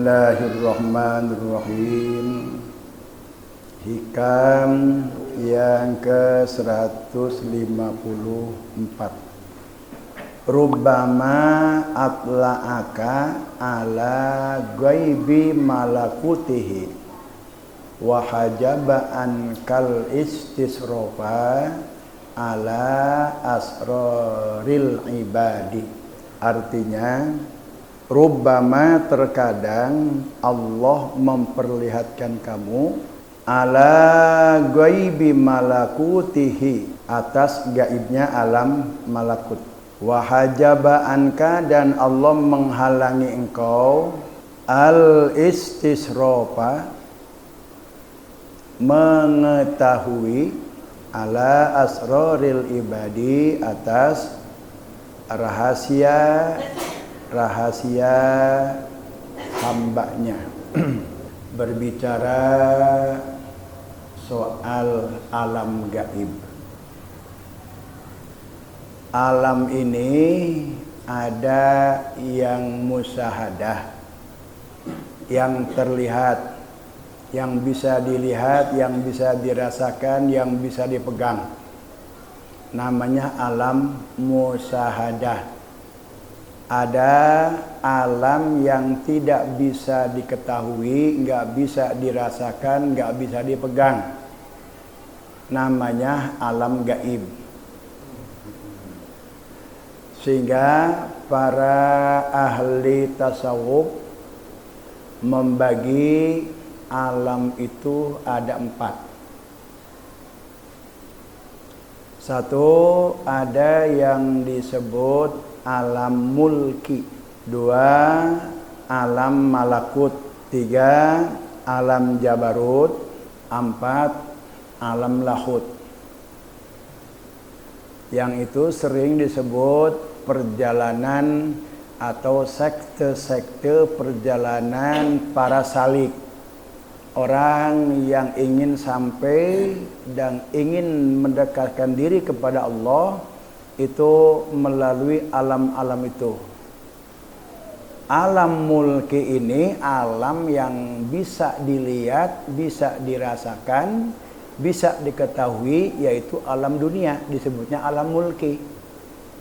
Bismillahirrahmanirrahim. Hikam yang ke-154. Rubbama atla'aka ala ghaibi malakutihi wa hajaba ankal istisrofa ala asraril ibadi. Artinya, rubbama terkadang Allah memperlihatkan kamu ala ghaibi malakutihi, atas gaibnya alam malakut. Wa hajaba anka, dan Allah menghalangi engkau al istisrofa, mengetahui ala asraril ibadi, atas rahasia hambanya. Berbicara soal alam gaib. Alam ini ada yang musyahadah, yang terlihat, yang bisa dilihat, yang bisa dirasakan, yang bisa dipegang. Namanya alam musyahadah. Ada alam yang tidak bisa diketahui, nggak bisa dirasakan, nggak bisa dipegang. Namanya alam gaib. Sehingga para ahli tasawuf membagi alam itu ada 4. Satu, ada yang disebut alam mulki. 2, alam malakut. 3, alam jabarut. 4, alam lahut. Yang itu sering disebut perjalanan atau sekte-sekte perjalanan para salik. Orang yang ingin sampai dan ingin mendekatkan diri kepada Allah itu melalui alam-alam itu. Alam mulki ini alam yang bisa dilihat, bisa dirasakan, bisa diketahui, yaitu alam dunia, disebutnya alam mulki.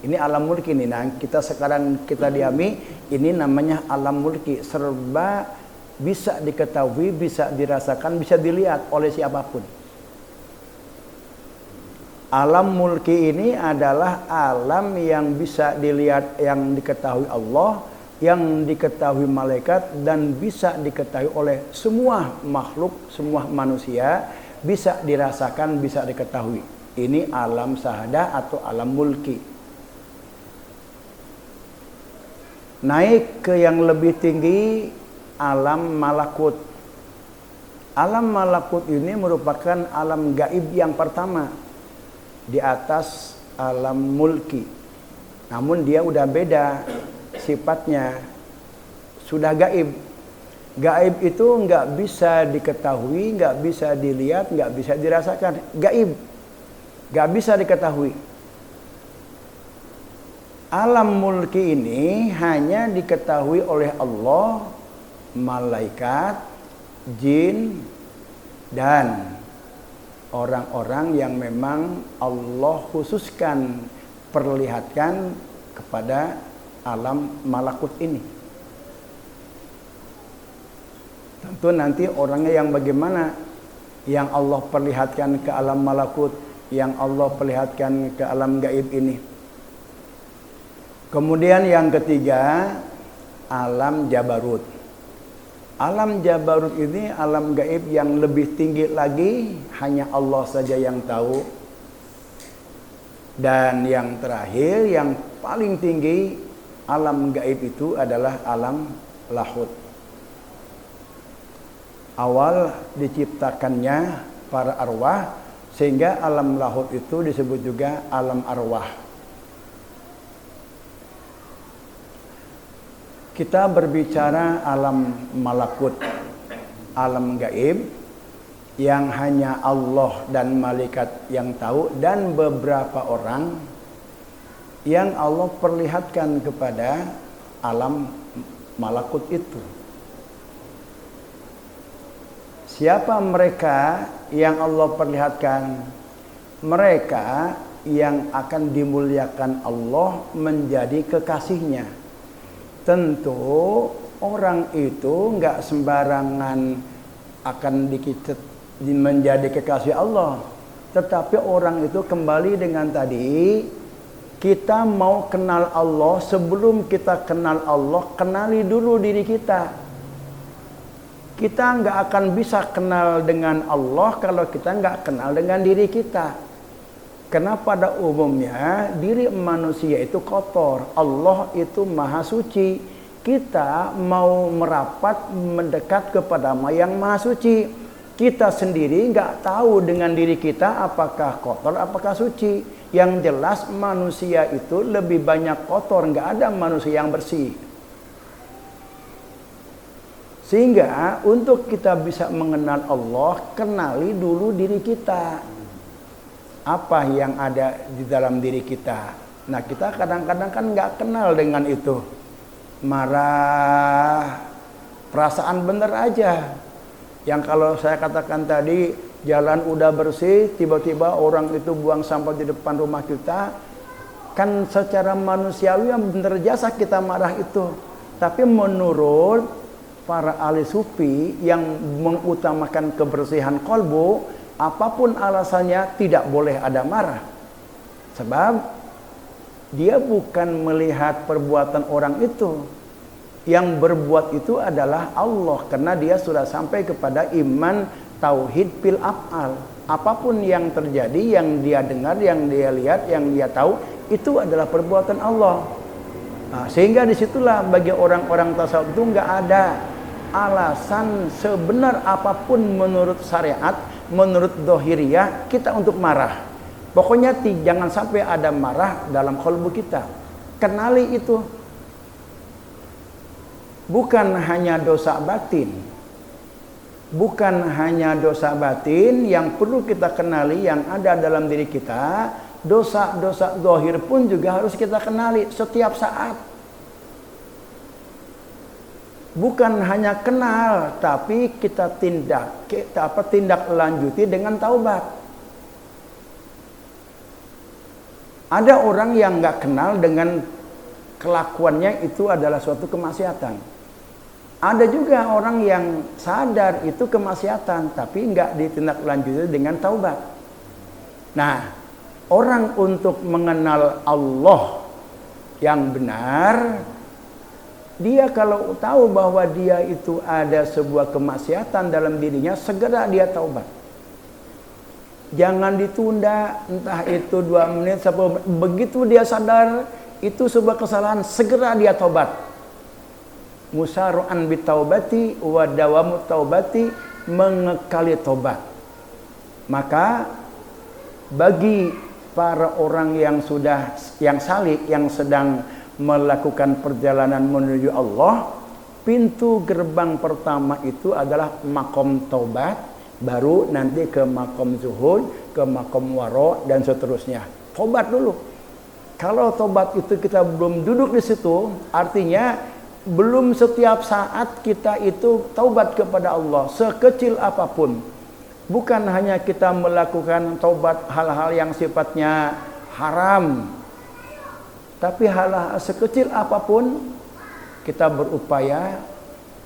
Ini alam mulki nih, nah kita sekarang kita diami, ini namanya alam mulki, serba bisa diketahui, bisa dirasakan, bisa dilihat oleh siapapun. Alam mulki ini adalah alam yang bisa dilihat, yang diketahui Allah, yang diketahui malaikat, dan bisa diketahui oleh semua makhluk, semua manusia, bisa dirasakan, bisa diketahui. Ini alam sahadah atau alam mulki. Naik ke yang lebih tinggi, alam malakut. Alam malakut ini merupakan alam gaib yang pertama di atas alam mulki. Namun dia udah beda sifatnya, sudah gaib. Gaib itu nggak bisa diketahui, nggak bisa dilihat, nggak bisa dirasakan. Gaib, nggak bisa diketahui. Alam mulki ini hanya diketahui oleh Allah, malaikat, jin, dan orang-orang yang memang Allah khususkan perlihatkan kepada alam malakut ini. Tentu nanti orangnya yang bagaimana, yang Allah perlihatkan ke alam malakut, yang Allah perlihatkan ke alam gaib ini. Kemudian yang ketiga, alam jabarut. Alam jabarut ini alam gaib yang lebih tinggi lagi, hanya Allah saja yang tahu. Dan yang terakhir, yang paling tinggi alam gaib itu adalah alam lahut. Awal diciptakannya para arwah, sehingga alam lahut itu disebut juga alam arwah. Kita berbicara alam malakut, alam gaib yang hanya Allah dan malaikat yang tahu, dan beberapa orang yang Allah perlihatkan kepada alam malakut itu. Siapa mereka yang Allah perlihatkan? Mereka yang akan dimuliakan Allah menjadi kekasihnya. Tentu orang itu nggak sembarangan akan menjadi kekasih Allah. Tetapi orang itu kembali dengan tadi, kita mau kenal Allah, sebelum kita kenal Allah, kenali dulu diri kita. Kita nggak akan bisa kenal dengan Allah kalau kita nggak kenal dengan diri kita. Karena pada umumnya diri manusia itu kotor, Allah itu maha suci. Kita mau merapat mendekat kepada yang maha suci. Kita sendiri nggak tahu dengan diri kita apakah kotor, apakah suci. Yang jelas manusia itu lebih banyak kotor, nggak ada manusia yang bersih. Sehingga untuk kita bisa mengenal Allah, kenali dulu diri kita. Apa yang ada di dalam diri kita. Nah, kita kadang-kadang kan nggak kenal dengan itu. Marah, perasaan bener aja. Yang kalau saya katakan tadi, jalan udah bersih, tiba-tiba orang itu buang sampah di depan rumah kita. Kan secara manusiawi yang bener jasa kita marah itu. Tapi menurut para ahli sufi yang mengutamakan kebersihan kolbu, apapun alasannya tidak boleh ada marah. Sebab dia bukan melihat perbuatan orang itu. Yang berbuat itu adalah Allah, karena dia sudah sampai kepada iman tauhid fil af'al. Apapun yang terjadi, yang dia dengar, yang dia lihat, yang dia tahu, itu adalah perbuatan Allah. Nah, sehingga disitulah bagi orang-orang tasawuf itu nggak ada alasan sebenar apapun menurut syariat, menurut dohiriyah kita untuk marah. Pokoknya jangan sampai ada marah dalam kalbu kita. Kenali itu. Bukan hanya dosa batin. Bukan hanya dosa batin yang perlu kita kenali yang ada dalam diri kita. Dosa-dosa dohir pun juga harus kita kenali setiap saat. Bukan hanya kenal, tapi kita tindak lanjuti dengan taubat. Ada orang yang nggak kenal dengan kelakuannya itu adalah suatu kemaksiatan. Ada juga orang yang sadar itu kemaksiatan, tapi nggak ditindaklanjuti dengan taubat. Nah, orang untuk mengenal Allah yang benar, dia kalau tahu bahwa dia itu ada sebuah kemaksiatan dalam dirinya, segera dia taubat. Jangan ditunda, entah itu 2 menit, 10 menit. Begitu dia sadar itu sebuah kesalahan, segera dia taubat. Musaru'an bitaubati wa dawamu taubati, mengekali taubat. Maka bagi para orang yang salik, yang sedang melakukan perjalanan menuju Allah, pintu gerbang pertama itu adalah makom taubat, baru nanti ke makom zuhud, ke makom waro, dan seterusnya. Taubat dulu. Kalau taubat itu kita belum duduk di situ, artinya belum setiap saat kita itu taubat kepada Allah, sekecil apapun. Bukan hanya kita melakukan taubat hal-hal yang sifatnya haram, tapi hal-hal sekecil apapun kita berupaya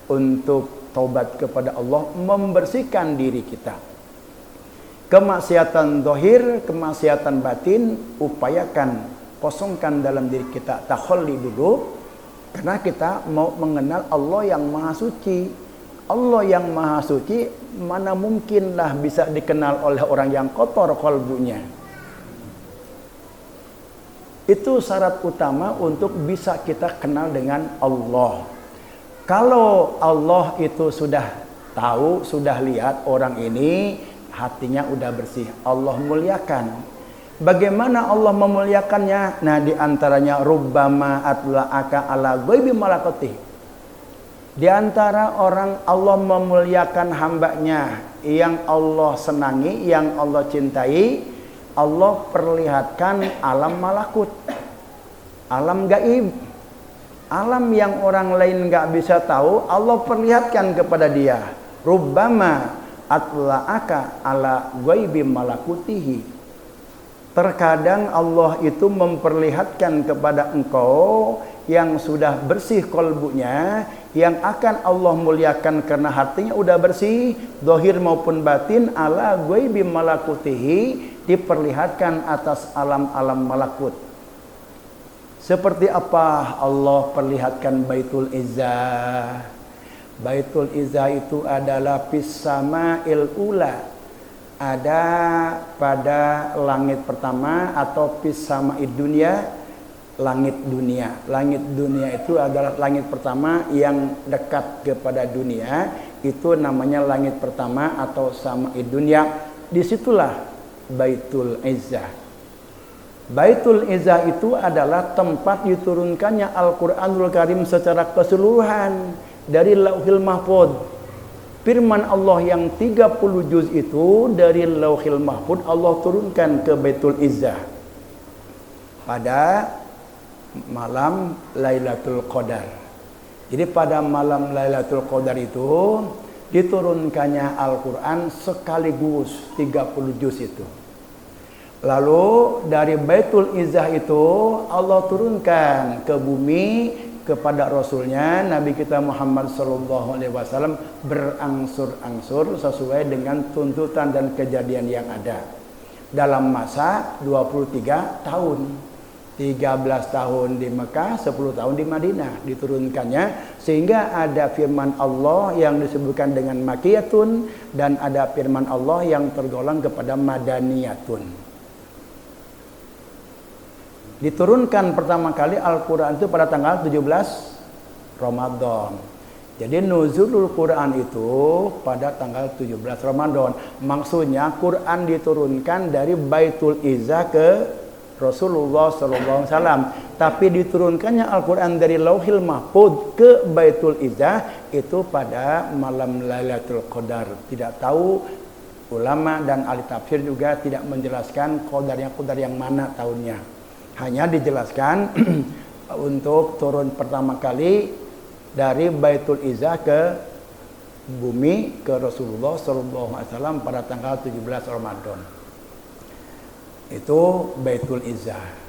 untuk taubat kepada Allah, membersihkan diri kita. Kemaksiatan zahir, kemaksiatan batin, upayakan kosongkan dalam diri kita, takhalli dulu. Karena kita mau mengenal Allah yang maha suci. Allah yang maha suci mana mungkinlah bisa dikenal oleh orang yang kotor kalbunya. Itu syarat utama untuk bisa kita kenal dengan Allah. Kalau Allah itu sudah tahu, sudah lihat orang ini hatinya udah bersih, Allah muliakan. Bagaimana Allah memuliakannya? Nah, diantaranya rubbama atla'aka ala ghaibi malakotih. Di antara orang Allah memuliakan hambanya yang Allah senangi, yang Allah cintai, Allah perlihatkan alam malakut, alam gaib, alam yang orang lain nggak bisa tahu, Allah perlihatkan kepada dia. Rubbama atla'aka ala ghaibi malakutihi. Terkadang Allah itu memperlihatkan kepada engkau yang sudah bersih kolbunya, yang akan Allah muliakan karena hatinya udah bersih, zahir maupun batin, ala ghaibi malakutihi, diperlihatkan atas alam-alam malakut. Seperti apa Allah perlihatkan Baitul Izzah? Baitul Izzah itu adalah fis sama'il ula, ada pada langit pertama, atau fis sama'id dunya, langit dunia. Langit dunia itu adalah langit pertama yang dekat kepada dunia, itu namanya langit pertama atau sama'id dunya. Disitulah Baitul Izzah. Baitul Izzah itu adalah tempat diturunkannya Al-Quranul Karim secara keseluruhan dari Lauhil Mahfuz. Firman Allah yang 30 juz itu dari Lauhil Mahfuz Allah turunkan ke Baitul Izzah pada malam Lailatul Qadar. Jadi pada malam Lailatul Qadar itu diturunkannya Al-Quran sekaligus 30 juz itu. Lalu dari Baitul Izzah itu Allah turunkan ke bumi kepada Rasulnya Nabi kita Muhammad SAW berangsur-angsur sesuai dengan tuntutan dan kejadian yang ada. Dalam masa 23 tahun. 13 tahun di Mekah, 10 tahun di Madinah diturunkannya, sehingga ada firman Allah yang disebutkan dengan makiyatun dan ada firman Allah yang tergolong kepada madaniyatun. Diturunkan pertama kali Al-Quran itu pada tanggal 17 Ramadan. Jadi nuzulul Quran itu pada tanggal 17 Ramadan. Maksudnya Quran diturunkan dari Baitul Izzah ke Rasulullah SAW. Tapi diturunkannya Al-Quran dari Lauhil Mahfuz ke Baitul Izzah itu pada malam Lailatul Qadar. Tidak tahu, ulama dan ahli tafsir juga tidak menjelaskan qadar yang mana tahunnya. Hanya dijelaskan untuk turun pertama kali dari Baitul Izzah ke bumi ke Rasulullah SAW pada tanggal 17 Ramadan. Itu Baitul Izzah.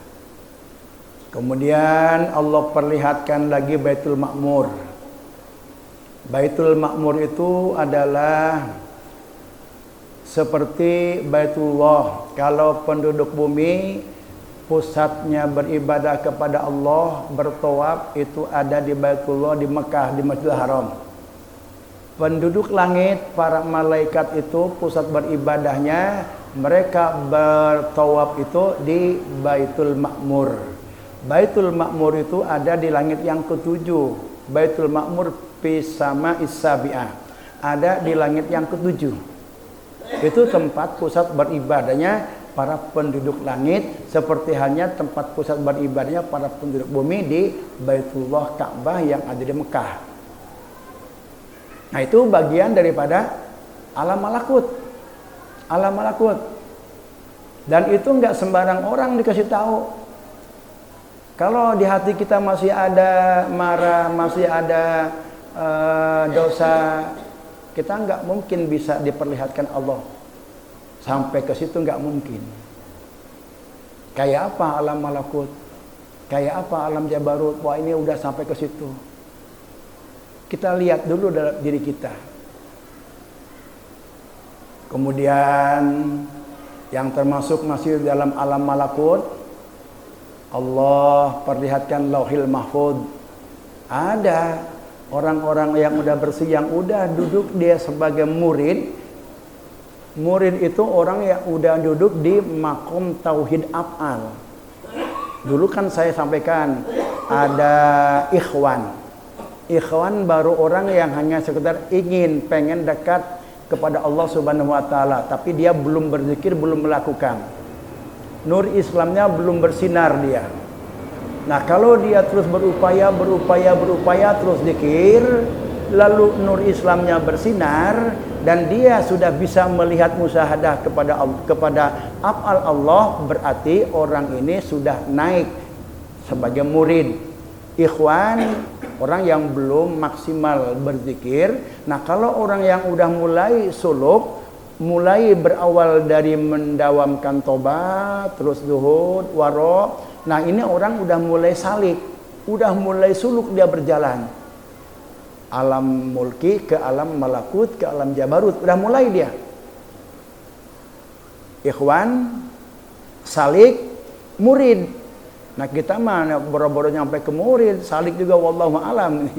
Kemudian Allah perlihatkan lagi Baitul Ma'mur. Baitul Ma'mur itu adalah seperti Baitullah. Kalau penduduk bumi pusatnya beribadah kepada Allah, bertawaf, itu ada di Baitullah di Mekah, di Masjidil Haram. Penduduk langit, para malaikat itu pusat beribadahnya, mereka bertawaf itu di Baitul Ma'mur. Baitul Ma'mur itu ada di langit yang ketujuh. Baitul Ma'mur fis sama'is sabi'ah, ada di langit yang ketujuh. Itu tempat pusat beribadahnya para penduduk langit, seperti halnya tempat pusat beribadahnya para penduduk bumi di Baitullah Ka'bah yang ada di Mekah. Nah, itu bagian daripada alam malakut. Alam malakut. Dan itu enggak sembarang orang dikasih tahu. Kalau di hati kita masih ada marah, masih ada dosa, kita enggak mungkin bisa diperlihatkan Allah. Sampai ke situ nggak mungkin. Kayak apa alam malakut? Kayak apa alam jabarut? Wah, ini udah sampai ke situ. Kita lihat dulu dalam diri kita. Kemudian yang termasuk masih dalam alam malakut, Allah perlihatkan Lauhil Mahfuz. Ada orang-orang yang udah bersih, yang udah duduk dia sebagai murid. Murid itu orang yang udah duduk di makom tauhid af'al. Dulu kan saya sampaikan ada ikhwan. Ikhwan baru orang yang hanya sekedar pengen dekat kepada Allah Subhanahu wa taala, tapi dia belum berzikir, belum melakukan. Nur Islamnya belum bersinar dia. Nah, kalau dia terus berupaya terus zikir, lalu nur Islamnya bersinar dan dia sudah bisa melihat musyahadah kepada af'al Allah, berarti orang ini sudah naik sebagai murid. Ikhwan, orang yang belum maksimal berzikir. Nah, kalau orang yang udah mulai suluk, mulai berawal dari mendawamkan tobat, terus zuhud, waro. Nah, ini orang udah mulai salik, udah mulai suluk dia berjalan. Alam mulki ke alam malakut ke alam jabarut, udah mulai dia. Ikhwan, salik, murid. Nah, kita mah boro-boro nyampe ke murid, salik juga wallahu alam.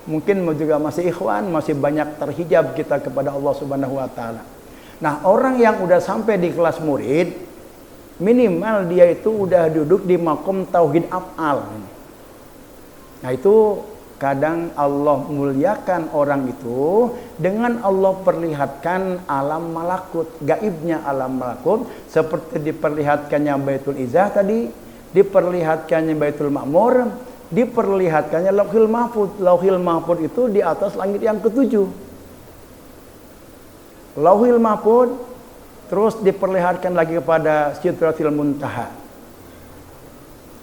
Mungkin juga masih ikhwan, masih banyak terhijab kita kepada Allah Subhanahu wa taala. Nah, orang yang udah sampai di kelas murid, minimal dia itu udah duduk di makom tauhid af'al. Nah, itu kadang Allah muliakan orang itu dengan Allah perlihatkan alam malakut, gaibnya alam malakut, seperti diperlihatkannya Baitul Izzah tadi, diperlihatkannya Baitul Ma'mur, diperlihatkannya Lauhil Mahfuz. Lauhil Mahfuz itu di atas langit yang ketujuh. Lauhil Mahfuz terus diperlihatkan lagi kepada Sidratil Muntaha.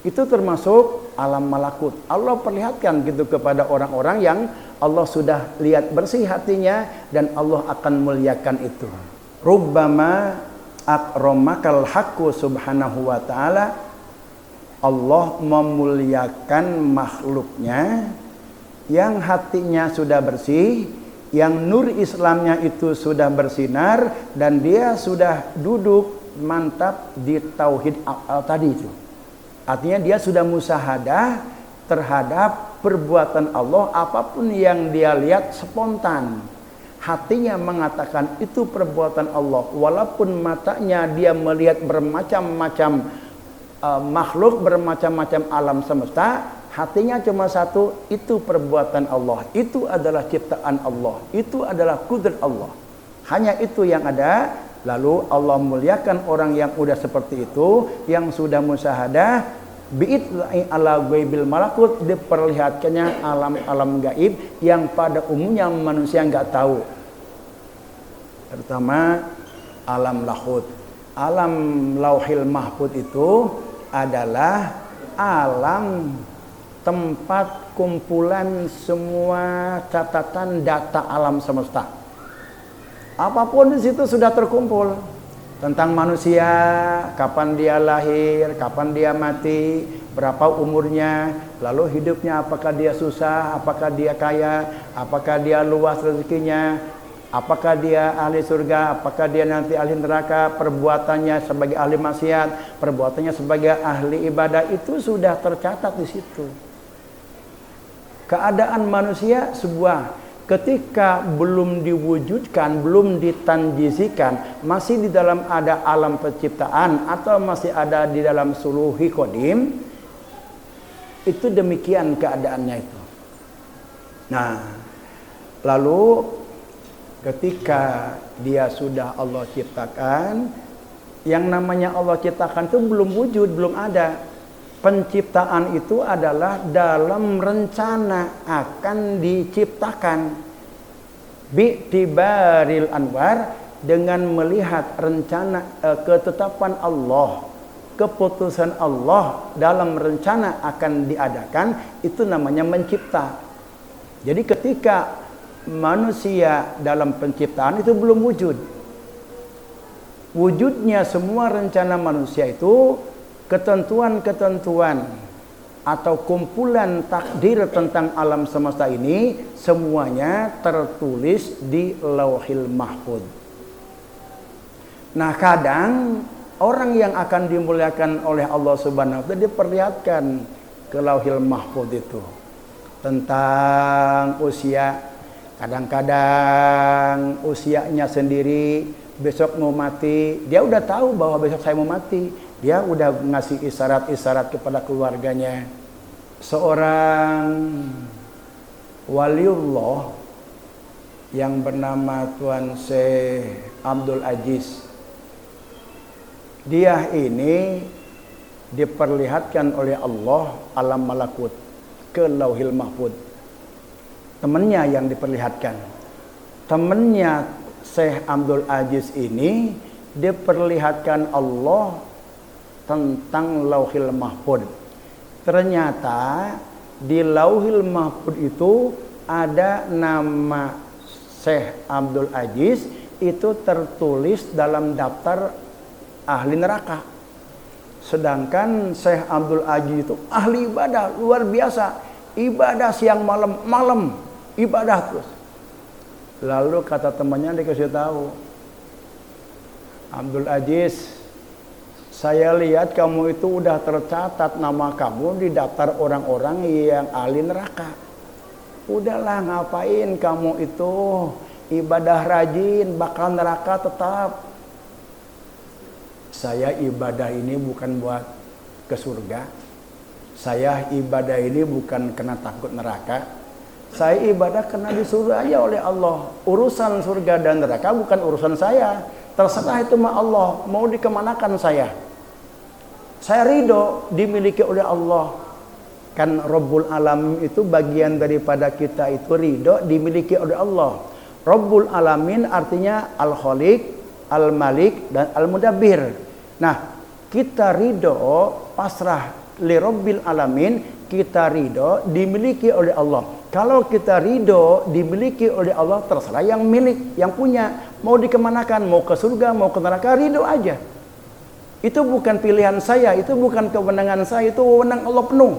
Itu termasuk alam malakut. Allah perlihatkan gitu kepada orang-orang yang Allah sudah lihat bersih hatinya dan Allah akan muliakan itu. Rubbama akramakal haqqu subhanahu wa ta'ala. Allah memuliakan makhluknya yang hatinya sudah bersih, yang nur Islamnya itu sudah bersinar, dan dia sudah duduk mantap di tauhid tadi itu. Artinya dia sudah musahadah terhadap perbuatan Allah, apapun yang dia lihat spontan. Hatinya mengatakan itu perbuatan Allah, walaupun matanya dia melihat bermacam-macam makhluk, bermacam-macam alam semesta, hatinya cuma satu, itu perbuatan Allah, itu adalah ciptaan Allah, itu adalah kudrat Allah, hanya itu yang ada. Lalu Allah muliakan orang yang udah seperti itu, yang sudah musyahadah bi'idla'i ala ghaibil malakut, diperlihatkannya alam-alam gaib yang pada umumnya manusia nggak tahu, terutama alam lahut. Alam lauhil mahfuz itu adalah alam tempat kumpulan semua catatan data alam semesta. Apapun di situ sudah terkumpul tentang manusia, kapan dia lahir, kapan dia mati, berapa umurnya, lalu hidupnya apakah dia susah, apakah dia kaya, apakah dia luas rezekinya, apakah dia ahli surga, apakah dia nanti ahli neraka, perbuatannya sebagai ahli maksiat, perbuatannya sebagai ahli ibadah, itu sudah tercatat di situ. Keadaan manusia sebuah ketika belum diwujudkan, belum ditanjizikan, masih di dalam ada alam penciptaan atau masih ada di dalam suluhi qadim, itu demikian keadaannya itu. Nah, lalu ketika dia sudah Allah ciptakan, yang namanya Allah ciptakan itu belum wujud, belum ada. Penciptaan itu adalah dalam rencana akan diciptakan. Bi'tibaril anwar, dengan melihat rencana ketetapan Allah, keputusan Allah dalam rencana akan diadakan, itu namanya mencipta. Jadi ketika manusia dalam penciptaan itu belum wujud. Wujudnya semua rencana manusia itu ketentuan-ketentuan atau kumpulan takdir tentang alam semesta ini semuanya tertulis di Lauhil Mahfuz. Nah, kadang orang yang akan dimuliakan oleh Allah Subhanahu wa taala diperlihatkan ke Lauhil Mahfuz itu tentang usia. Kadang-kadang usianya sendiri, besok mau mati, dia udah tahu bahwa besok saya mau mati. Dia udah ngasih isyarat-isyarat kepada keluarganya. Seorang waliullah yang bernama Tuan Syekh Abdul Aziz, dia ini diperlihatkan oleh Allah alam malakut ke Lauhil Mahfuz. Temannya yang diperlihatkan. Temannya Syekh Abdul Aziz ini diperlihatkan Allah tentang Lauhil Mahfuz. Ternyata di Lauhil Mahfuz itu ada nama Syekh Abdul Aziz, itu tertulis dalam daftar ahli neraka. Sedangkan Syekh Abdul Aziz itu ahli ibadah luar biasa, ibadah siang malam ibadah terus. Lalu kata temannya dikasih tahu, Abdul Aziz, saya lihat kamu itu udah tercatat nama kamu di daftar orang-orang yang ahli neraka. Udahlah, ngapain kamu itu ibadah rajin, bakal neraka tetap. Saya ibadah ini bukan buat ke surga. Saya ibadah ini bukan karena takut neraka. Saya ibadah karena disuruh aja oleh Allah. Urusan surga dan neraka bukan urusan saya. Terserah itu mah Allah, mau dikemanakan saya. Saya ridho dimiliki oleh Allah. Kan Rabbul Alamin itu bagian daripada kita itu ridho dimiliki oleh Allah. Rabbul Alamin artinya Al-Khaliq, Al-Malik, dan Al-Mudabbir. Nah, kita ridho pasrah li Rabbil Alamin, kita ridho dimiliki oleh Allah. Kalau kita ridho dimiliki oleh Allah, terserah yang milik, yang punya. Mau dikemanakan, mau ke surga, mau ke neraka, ridho aja. Itu bukan pilihan saya, itu bukan kewenangan saya, itu wewenang Allah penuh.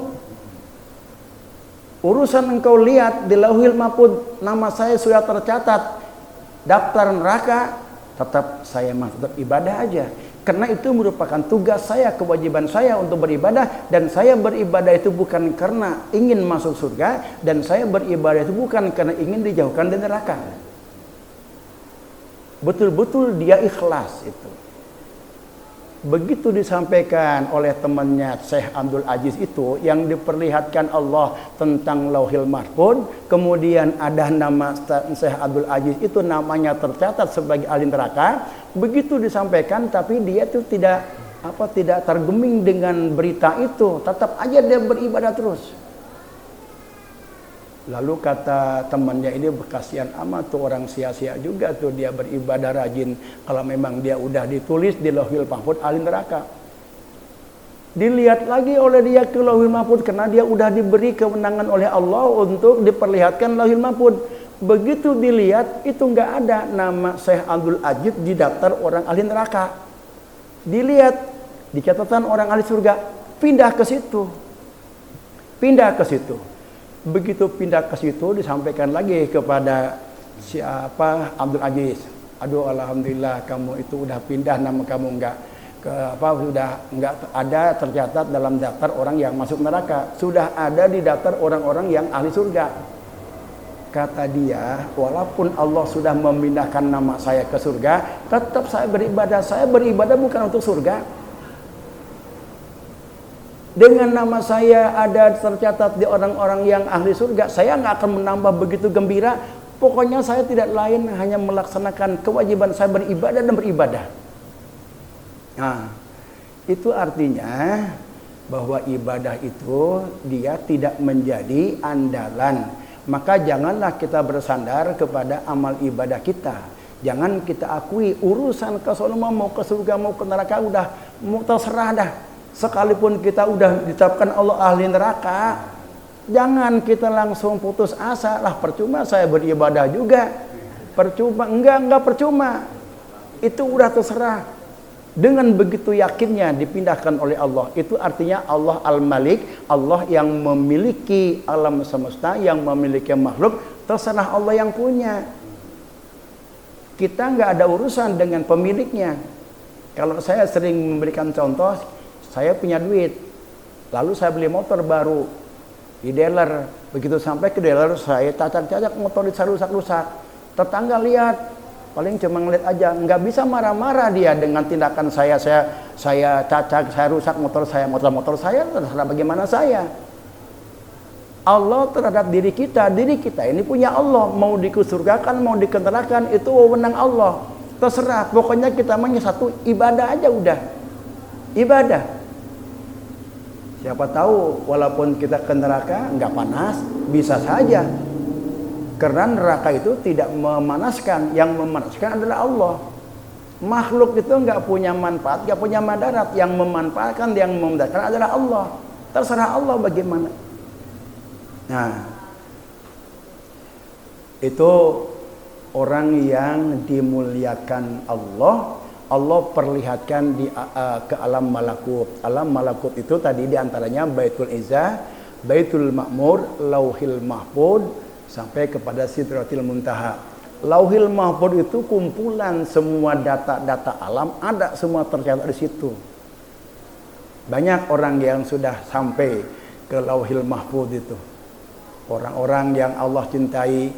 Urusan engkau lihat di Lauhil Mahfuz, nama saya sudah tercatat daftar neraka, tetap saya tetap ibadah aja. Karena itu merupakan tugas saya, kewajiban saya untuk beribadah. Dan saya beribadah itu bukan karena ingin masuk surga. Dan saya beribadah itu bukan karena ingin dijauhkan dari neraka. Betul-betul dia ikhlas itu. Begitu disampaikan oleh temannya Syekh Abdul Aziz itu, yang diperlihatkan Allah tentang Lauhil Mahfuz, kemudian ada nama Syekh Abdul Aziz itu namanya tercatat sebagai ahli neraka. Begitu disampaikan, tapi dia itu tidak tergeming dengan berita itu, tetap aja dia beribadah terus. Lalu kata temannya ini, kasihan amat tuh orang sia-sia juga tuh dia beribadah rajin kalau memang dia udah ditulis di Lauhil Mahfuz ahli neraka. Dilihat lagi oleh dia ke Lauhil Mahfuz karena dia udah diberi kewenangan oleh Allah untuk diperlihatkan Lauhil Mahfuz. Begitu dilihat itu nggak ada nama Syekh Abdul Aziz di daftar orang ahli neraka. Dilihat di catatan orang ahli surga, pindah ke situ. Begitu pindah ke situ disampaikan lagi kepada siapa Abdul Aziz. Aduh, alhamdulillah kamu itu udah pindah, nama kamu sudah enggak ada tercatat dalam daftar orang yang masuk neraka, sudah ada di daftar orang-orang yang ahli surga. Kata dia, walaupun Allah sudah memindahkan nama saya ke surga, tetap saya beribadah. Saya beribadah bukan untuk surga. Dengan nama saya ada tercatat di orang-orang yang ahli surga, saya nggak akan menambah begitu gembira. Pokoknya saya tidak lain hanya melaksanakan kewajiban saya beribadah dan beribadah. Nah, itu artinya bahwa ibadah itu dia tidak menjadi andalan. Maka janganlah kita bersandar kepada amal ibadah kita. Jangan kita akui urusan ke sono mau ke surga mau ke neraka udah mau terserah dah. Sekalipun kita udah ditetapkan Allah ahli neraka, jangan kita langsung putus asa. Lah percuma saya beribadah juga. Percuma, enggak percuma. Itu udah terserah. Dengan begitu yakinnya dipindahkan oleh Allah. Itu artinya Allah Al-Malik, Allah yang memiliki alam semesta, yang memiliki makhluk, terserah Allah yang punya. Kita enggak ada urusan dengan pemiliknya. Kalau saya sering memberikan contoh, saya punya duit, lalu saya beli motor baru di dealer. Begitu sampai ke dealer, saya cacak-cacak motor rusak-rusak. Tetangga lihat, paling cuma ngeliat aja, nggak bisa marah-marah dia dengan tindakan saya cacak, saya rusak motor saya, terserah bagaimana saya. Allah terhadap diri kita ini punya Allah, mau dikusurgakan, mau dikenerakan, itu wewenang Allah. Terserah, pokoknya kita maunya satu, ibadah aja udah. Ibadah. Siapa tahu walaupun kita ke neraka nggak panas, bisa saja. Karena neraka itu tidak memanaskan, yang memanaskan adalah Allah. Makhluk itu nggak punya manfaat, nggak punya madarat. Yang memanfaatkan, yang memudaratkan adalah Allah. Terserah Allah bagaimana. Nah, itu orang yang dimuliakan Allah. Allah perlihatkan ke alam malakut. Alam malakut itu tadi diantaranya Baitul Izzah, Baitul Ma'mur, Lauhil Mahfud, sampai kepada Sidratil Muntaha. Lauhil Mahfud itu kumpulan semua data-data alam, ada semua tercatat di situ. Banyak orang yang sudah sampai ke Lauhil Mahfud itu. Orang-orang yang Allah cintai,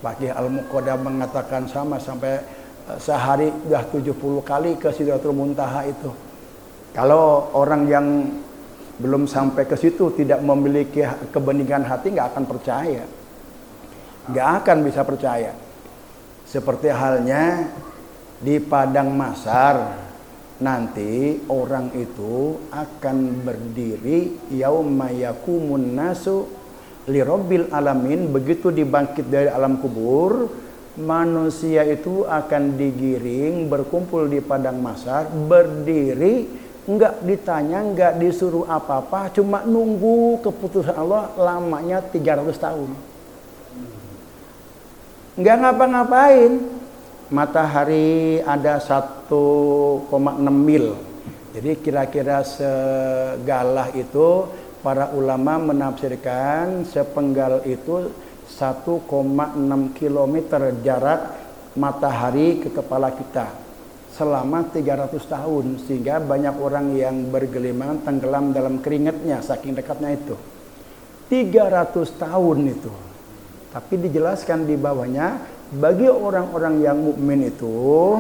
Pakih Al-Muqaddam mengatakan sama sampai sehari sudah 70 kali ke Sidratul Muntaha itu. Kalau orang yang belum sampai ke situ tidak memiliki kebeningan hati, nggak akan percaya, nggak akan bisa percaya. Seperti halnya di Padang Mahsyar, nanti orang itu akan berdiri yauma yaqumun nasu lirabbil alamin. Begitu dibangkit dari alam kubur, manusia itu akan digiring berkumpul di Padang Mahsyar, berdiri, enggak ditanya, enggak disuruh apa-apa, cuma nunggu keputusan Allah, lamanya 300 tahun. Enggak ngapa-ngapain. Matahari ada 1,6 mil. Jadi kira-kira segalah itu para ulama menafsirkan sepenggal itu 1,6 km jarak matahari ke kepala kita selama 300 tahun, sehingga banyak orang yang bergelimangan tenggelam dalam keringatnya saking dekatnya itu. 300 tahun itu. Tapi dijelaskan di bawahnya, bagi orang-orang yang mukmin itu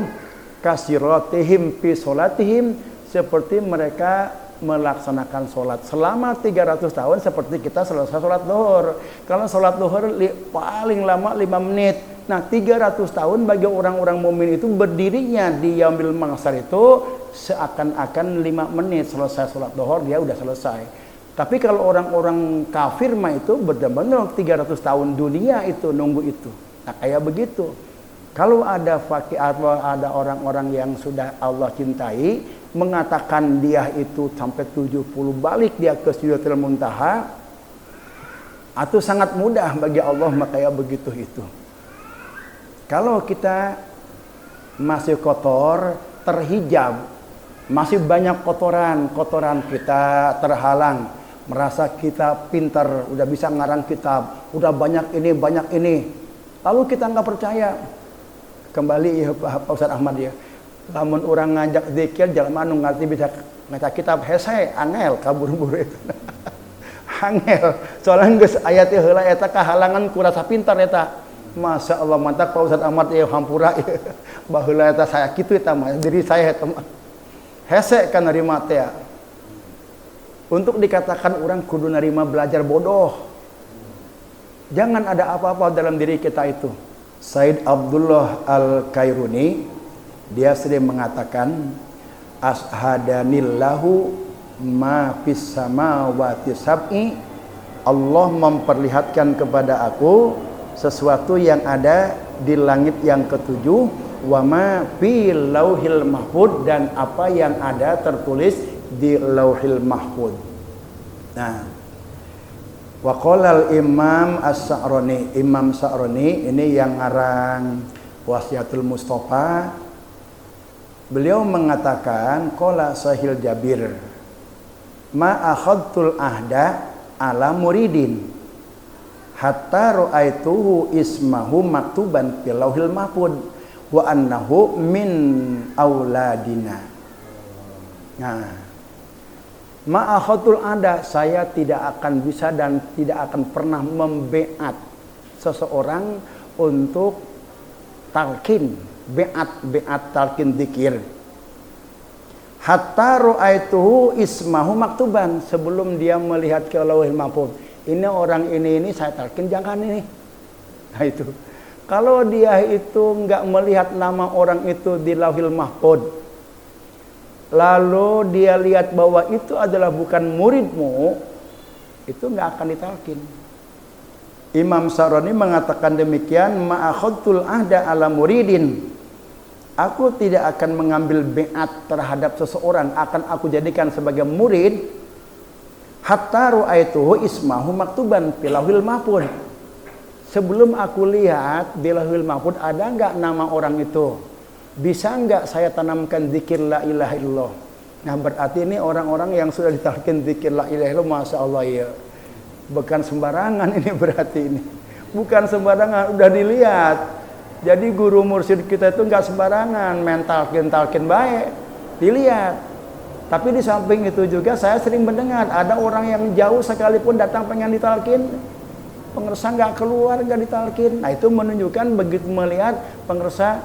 kasiratihim fi sholatihim, seperti mereka melaksanakan sholat selama 300 tahun seperti kita selesai sholat zuhur. Kalau sholat zuhur paling lama 5 menit. Nah 300 tahun bagi orang-orang mukmin itu berdirinya di yaumil mahsyar itu seakan-akan 5 menit selesai sholat zuhur, dia udah selesai. Tapi kalau orang-orang kafir mah itu benar-benar 300 tahun dunia itu nunggu itu. Nah kayak begitu. Kalau ada fakih atau ada orang-orang yang sudah Allah cintai, mengatakan dia itu sampai 70 balik dia ke Sidratul Muntaha, itu sangat mudah bagi Allah, makanya begitu itu. Kalau kita masih kotor, terhijab, masih banyak kotoran kita terhalang, merasa kita pintar, udah bisa ngarang kitab, udah banyak ini, lalu kita nggak percaya. Kembali ya Pak Ustaz Ahmad ya, lamun orang ngajak zikir jalan anu ngerti bisa ngaca kitab hese angel kabur-buru itu. Angel soalnya geus aya teh heula eta kahalangan ku rasa pintar eta. Masya Allah mantap Pak Ustaz Ahmad ya hampura ya. Baheula eta saya kitu eta mah diri saya eta mah. Hese kan nerima teh. Untuk dikatakan orang kudu nerima belajar bodoh. Jangan ada apa-apa dalam diri kita itu. Said Abdullah Al-Kairuni dia sering mengatakan ashadanillahu ma fis samawati sab'i, Allah memperlihatkan kepada aku sesuatu yang ada di langit yang ketujuh, wa ma fil lauhil mahfud, dan apa yang ada tertulis di lauhil mahfud. Nah, wa qala Imam As-Sa'roni, Imam Sa'roni ini yang ngarang Wasiatul Mustafa, beliau mengatakan qala Sahil Jabir ma akhadtul ahda ala muridin hatta ra'aituhu ismahu maktuban fil lauhil mahfud wa annahu min auladina. Nah, ma'akhatul ada, saya tidak akan bisa dan tidak akan pernah membeat seseorang untuk talqin, beat talqin zikir. Hatta ra'aituhu ismahu maktuban, sebelum dia melihat ke lauhil mahfuz. Ini orang ini saya talqin jangan ini. Nah itu. Kalau dia itu enggak melihat nama orang itu di lauhil mahfuz, lalu dia lihat bahwa itu adalah bukan muridmu, itu nggak akan ditalkin. Imam Sa'roni mengatakan demikian, ma'akhadtul ahda ala muridin, aku tidak akan mengambil beat terhadap seseorang, akan aku jadikan sebagai murid, hatta ru'aituhu ismahu maktuban fil lauhil mahfuz. Sebelum aku lihat di lauhil mahfuz ada enggak nama orang itu, bisa enggak saya tanamkan zikir la ilaha illallah. Nah berarti ini orang-orang yang sudah ditalkin zikir la ilaha illallah, masya Allah ya, bukan sembarangan ini, berarti ini bukan sembarangan, udah dilihat. Jadi guru mursyid kita itu enggak sembarangan main talkin baik, dilihat. Tapi di samping itu juga saya sering mendengar ada orang yang jauh sekalipun datang pengen ditalkin, pengersa nggak keluar, nggak ditalkin. Nah itu menunjukkan begitu melihat pengersa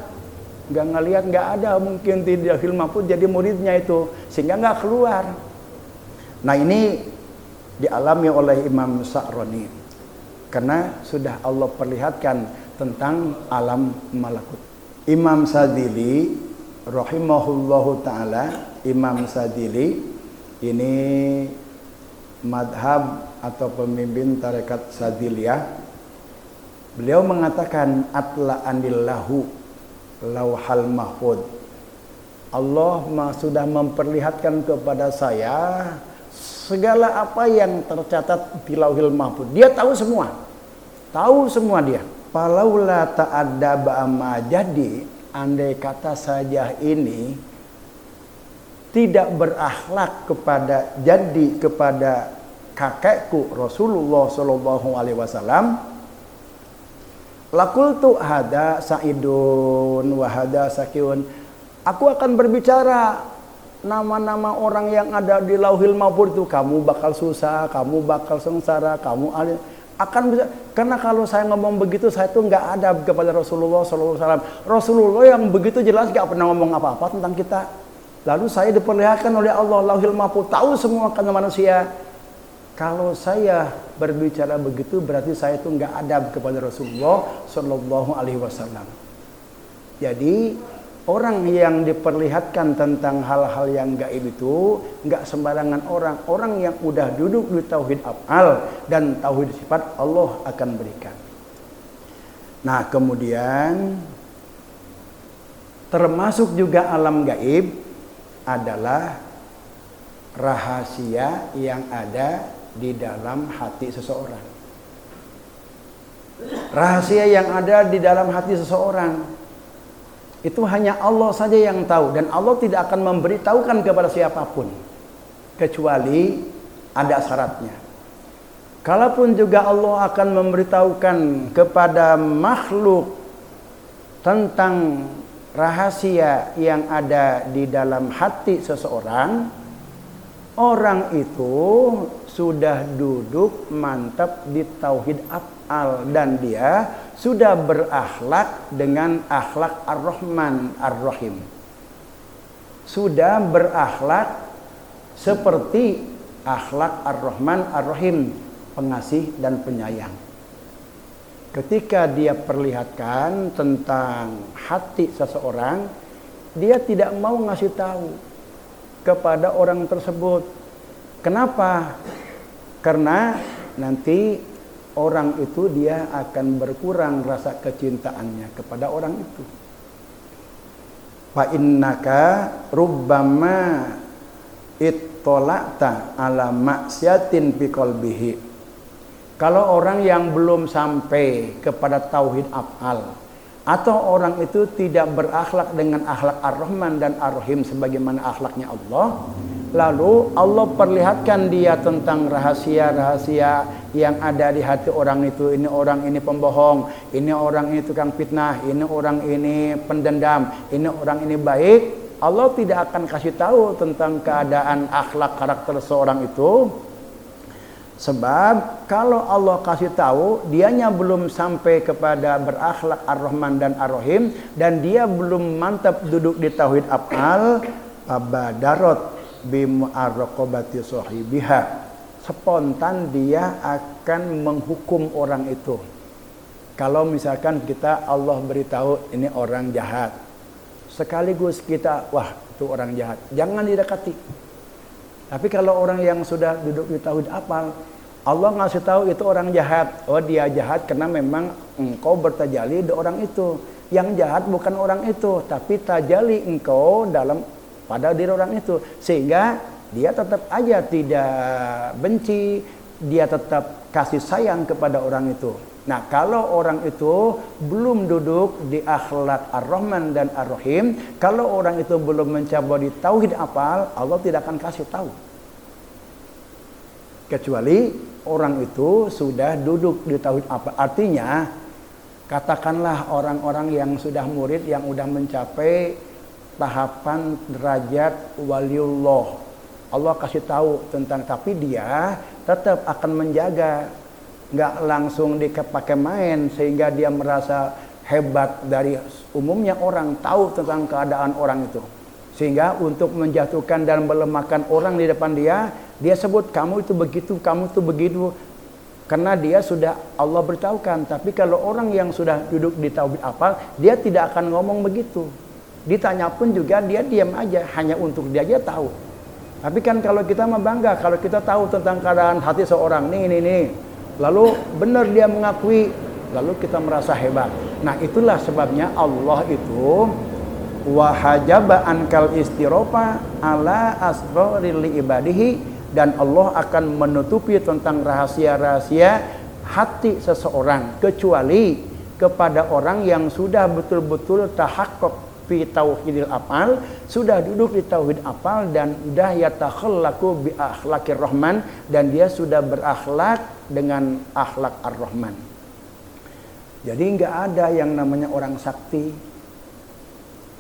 nggak ngelihat, nggak ada mungkin tidak ilmu pun jadi muridnya itu, sehingga nggak keluar. Nah ini dialami oleh Imam Sa'roni karena sudah Allah perlihatkan tentang alam malakut. Imam Sadili rahimahullahu ta'ala, Imam Sadili ini madhab atau pemimpin tarekat Sadiliyah. Beliau mengatakan atla anillahu lauhal mahfud. Allah sudah memperlihatkan kepada saya segala apa yang tercatat di lauhil mahfud. Dia tahu semua. Tahu semua dia. Falaula ta'addaba ma jadi, andai kata saja ini tidak berakhlak kepada kepada kakekku Rasulullah sallallahu alaihi wasallam, laqultu hada sa'idun wa hada sakiun. Aku akan berbicara nama-nama orang yang ada di lauhil mahfuz itu, kamu bakal susah, kamu bakal sengsara, kamu akan bisa. Karena kalau saya ngomong begitu, saya tuh nggak adab kepada Rasulullah sallallahu alaihi wasallam. Rasulullah yang begitu jelas nggak pernah ngomong apa-apa tentang kita. Lalu saya diperlihatkan oleh Allah lauhil mahfuz, tahu semua karena manusia. Kalau saya berbicara begitu berarti saya itu nggak adab kepada Rasulullah sallallahu alaihi wasallam. Jadi orang yang diperlihatkan tentang hal-hal yang gaib itu nggak sembarangan orang. Orang yang udah duduk di tauhid af'al dan tauhid sifat Allah akan berikan. Nah kemudian termasuk juga alam gaib adalah rahasia yang ada di dalam hati seseorang. Rahasia yang ada di dalam hati seseorang itu hanya Allah saja yang tahu, dan Allah tidak akan memberitahukan kepada siapapun kecuali ada syaratnya. Kalaupun juga Allah akan memberitahukan kepada makhluk tentang rahasia yang ada di dalam hati seseorang, orang itu sudah duduk mantap di tauhid af'al dan dia sudah berakhlak dengan akhlak Ar-Rahman Ar-Rahim. Sudah berakhlak seperti akhlak Ar-Rahman Ar-Rahim, pengasih dan penyayang. Ketika dia perlihatkan tentang hati seseorang, dia tidak mau ngasih tahu kepada orang tersebut. Kenapa? Karena nanti orang itu dia akan berkurang rasa kecintaannya kepada orang itu. Fa innaka rubbama ittola'ta ala maksiatin fi qalbihi. Kalau orang yang belum sampai kepada tauhid af'al atau orang itu tidak berakhlak dengan akhlak Ar-Rahman dan Ar-Rahim sebagaimana akhlaknya Allah, lalu Allah perlihatkan dia tentang rahasia-rahasia yang ada di hati orang itu. Ini orang ini pembohong, ini orang ini tukang fitnah, ini orang ini pendendam, ini orang ini baik. Allah tidak akan kasih tahu tentang keadaan akhlak karakter seorang itu. Sebab kalau Allah kasih tahu, dianya belum sampai kepada berakhlak Ar-Rahman dan Ar-Rahim, dan dia belum mantap duduk di tauhid af'al, abadarat bimu'arraqabati sahibiha. Spontan dia akan menghukum orang itu. Kalau misalkan kita Allah beritahu ini orang jahat, sekaligus kita wah itu orang jahat, jangan didekati. Tapi kalau orang yang sudah duduk di tauhid af'al, Allah ngasih tahu itu orang jahat. Oh dia jahat karena memang engkau bertajali di orang itu. Yang jahat bukan orang itu, tapi tajali engkau pada diri orang itu. Sehingga dia tetap aja tidak benci, dia tetap kasih sayang kepada orang itu. Nah, kalau orang itu belum duduk di akhlak Ar-Rahman dan Ar-Rahim, kalau orang itu belum mencapai di tauhid apal, Allah tidak akan kasih tahu. Kecuali orang itu sudah duduk di tauhid apal. Artinya, katakanlah orang-orang yang sudah murid, yang sudah mencapai tahapan derajat waliullah. Allah kasih tahu tentang, tapi dia tetap akan menjaga, nggak langsung dipakai main sehingga dia merasa hebat dari umumnya orang tahu tentang keadaan orang itu, sehingga untuk menjatuhkan dan melemahkan orang di depan dia sebut kamu itu begitu, kamu itu begitu, karena dia sudah Allah beritahukan. Tapi kalau orang yang sudah duduk di tauhid apal, dia tidak akan ngomong begitu, ditanya pun juga dia diam aja, hanya untuk dia aja tahu. Tapi kan kalau kita mah bangga, kalau kita tahu tentang keadaan hati seorang, nih, lalu benar dia mengakui, lalu kita merasa hebat. Nah, itulah sebabnya Allah itu wahajaba ankal istirofa ala asraril ibadihi, dan Allah akan menutupi tentang rahasia-rahasia hati seseorang kecuali kepada orang yang sudah betul-betul tahaqqaq fi tauhidil apal, sudah duduk di tauhid apal dan sudah yatakhallaku bi akhlaqir rahman, dan dia sudah berakhlak dengan akhlak ar-Rahman. Jadi enggak ada yang namanya orang sakti.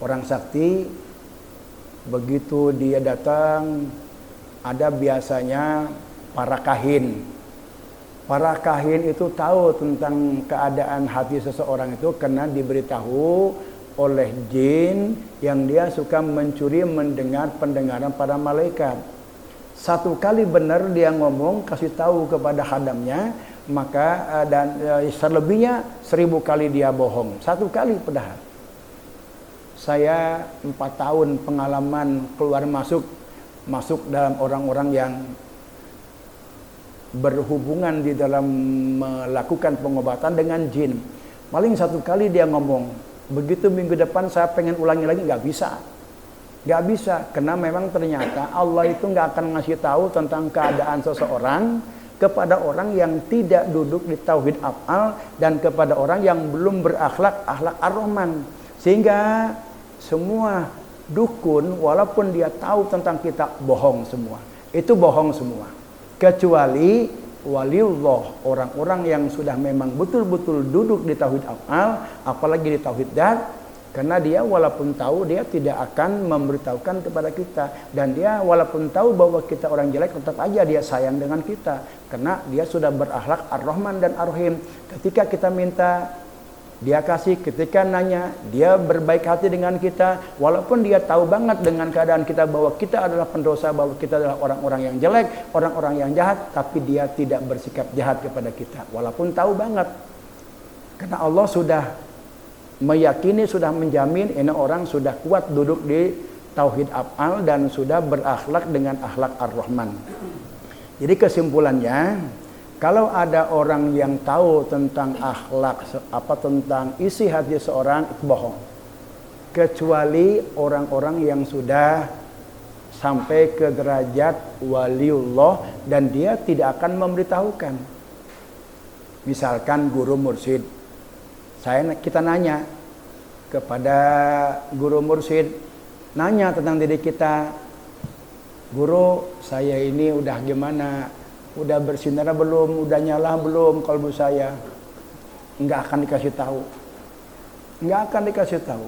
Orang sakti begitu dia datang, ada biasanya para kahin. Para kahin itu tahu tentang keadaan hati seseorang itu karena diberitahu oleh jin yang dia suka mencuri mendengar pendengaran para malaikat. Satu kali benar dia ngomong kasih tahu kepada khadamnya, maka dan selebihnya 1000 kali dia bohong. Satu kali padahal. Saya 4 tahun pengalaman keluar masuk dalam orang-orang yang berhubungan di dalam melakukan pengobatan dengan jin. Paling 1 kali dia ngomong, begitu minggu depan saya pengen ulangi lagi, nggak bisa, karena memang ternyata Allah itu nggak akan ngasih tahu tentang keadaan seseorang kepada orang yang tidak duduk di tauhid af'al dan kepada orang yang belum berakhlak ar-Rahman. Sehingga semua dukun walaupun dia tahu tentang kitab, bohong semua. Itu bohong semua. Kecuali waliullah, orang-orang yang sudah memang betul-betul duduk di tauhid af'al, apalagi di tauhid dzat. Karena dia walaupun tahu, dia tidak akan memberitahukan kepada kita. Dan dia walaupun tahu bahwa kita orang jelek, tetap aja dia sayang dengan kita. Karena dia sudah berakhlak ar-Rahman dan ar-Rahim. Ketika kita minta, dia kasih. Ketika nanya, dia berbaik hati dengan kita. Walaupun dia tahu banget dengan keadaan kita bahwa kita adalah pendosa, bahwa kita adalah orang-orang yang jelek, orang-orang yang jahat. Tapi dia tidak bersikap jahat kepada kita. Walaupun tahu banget. Karena Allah sudah meyakini, sudah menjamin ini orang sudah kuat duduk di tauhid af'al dan sudah berakhlak dengan akhlak ar-Rahman. Jadi kesimpulannya, kalau ada orang yang tahu tentang akhlak tentang isi hati seorang, itu bohong. Kecuali orang-orang yang sudah sampai ke derajat waliullah dan dia tidak akan memberitahukan. Misalkan guru mursyid, kita nanya kepada guru mursyid, nanya tentang diri kita, guru saya ini udah gimana, udah bersinar belum, udah nyala belum kalbu saya? Enggak akan dikasih tahu, enggak akan dikasih tahu.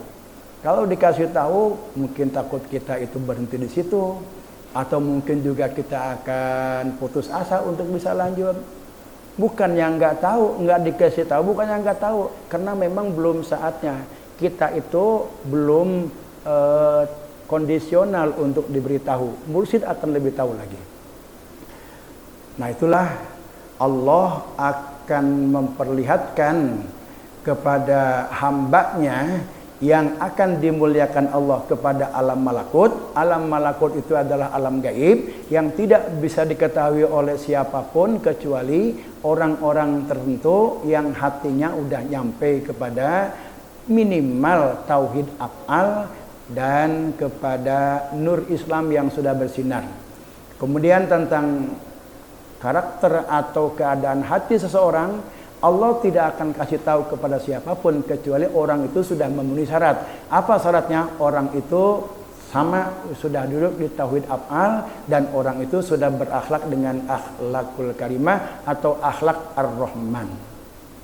Kalau dikasih tahu, mungkin takut kita itu berhenti di situ, atau mungkin juga kita akan putus asa untuk bisa lanjut. Bukan yang nggak tahu, nggak dikasih tahu, bukan yang nggak tahu, karena memang belum saatnya. Kita itu belum kondisional untuk diberitahu. Mursyid akan lebih tahu lagi. Nah, itulah Allah akan memperlihatkan kepada hambanya yang akan dimuliakan Allah kepada alam malakut. Alam malakut itu adalah alam gaib yang tidak bisa diketahui oleh siapapun kecuali orang-orang tertentu yang hatinya udah nyampe kepada minimal tauhid af'al dan kepada nur Islam yang sudah bersinar. Kemudian tentang karakter atau keadaan hati seseorang, Allah tidak akan kasih tahu kepada siapapun kecuali orang itu sudah memenuhi syarat. Apa syaratnya? Orang itu sama sudah duduk di tauhid af'al dan orang itu sudah berakhlak dengan akhlakul karimah atau akhlak ar-Rahman.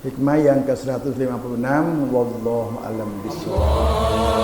Hikmah yang ke-156, wallahu alam bishawab.